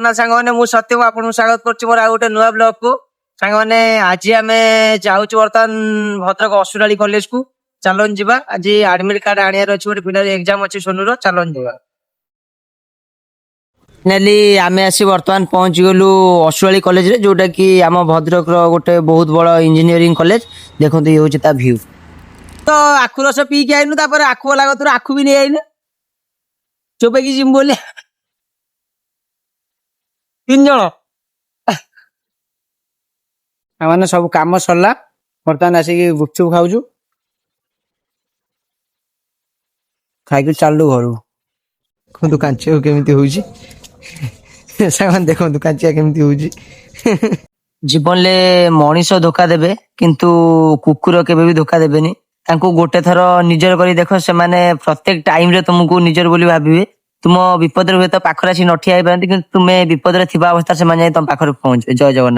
ନା ସାଙ୍ଗମାନେ ମୁଁ ସତ୍ୟମ ଆପଣଙ୍କୁ ସ୍ୱାଗତ କରୁଛି ମୋର ଆଉ ଗୋଟେ ନୂଆ ବ୍ଲଗ କୁ। ସାଙ୍ଗମାନେ ଆଜି ଆମେ ଯାଉଛୁ ବର୍ତ୍ତମାନ ଭଦ୍ରକ ଅସୁରାଳି କଲେଜ କୁ। ଚାଲନ୍ତୁ ଯିବା। ଆଜି ଆଡମିଟ କାର୍ଡ ଆଣିବାର ଅଛି, ଗୋଟେ ପିଲାର ଏକ୍ଜାମ ଅଛି ସୋନୁର। ଚାଲନ୍ତୁ ଯିବା। ଫାଇନାଲି ଆମେ ଆସି ବର୍ତ୍ତମାନ ପହଞ୍ଚି ଗଲୁ ଅସୁରାଳି କଲେଜରେ, ଯୋଉଟା କି ଆମ ଭଦ୍ରକର ଗୋଟେ ବହୁତ ବଡ ଇଞ୍ଜିନିୟରିଂ କଲେଜ। ଦେଖନ୍ତୁ ଇଏ ହଉଛି ତା ଭ୍ୟୁ। ତ ଆଖୁ ରସ ପିଇକି ଆଇନୁ, ତାପରେ ଆଖୁ ବାଲା କତରୁ ଆଖୁ ବି ନେଇ ଆଇନୁ ଚୋପେଇକି ଯିମୁ ବୋଲି। 3 ଜଣ ମାନେ ସବୁ କାମ ସରିଲା, ବର୍ତ୍ତମାନ ଆସିକି ଗୁପଚୁପ ଖାଉଛୁ, ଖାଇକି ଚାଲୁ ଘରୁ। ଦେଖନ୍ତୁ କାଞ୍ଚିଆ କେମିତି ହଉଛି। ସାଙ୍ଗମାନେ ଦେଖନ୍ତୁ କାଞ୍ଚିଆ କେମିତି ହଉଛି। ଜୀବନରେ ମଣିଷ ଧୋକା ଦେବେ, କିନ୍ତୁ କୁକୁର କେବେ ବି ଧୋକା ଦେବେନି। ତାଙ୍କୁ ଗୋଟେ ଥର ନିଜର କରି ଦେଖ, ସେମାନେ ପ୍ରତ୍ୟେକ ଟାଇମରେ ତମକୁ ନିଜର ବୋଲି ଭାବିବେ। ତୁମ ବିପଦରେ ହୁଏତ ପାଖରେ ଆସି ନ ଠିଆ ହେଇପାରନ୍ତି, କିନ୍ତୁ ତୁମେ ବିପଦରେ ଥିବା ଅବସ୍ଥାରେ ସେମାନେ ଯାଇ ତମ ପାଖରେ ପହଞ୍ଚିବେ। ଜୟ ଜଗନ୍ନାଥ।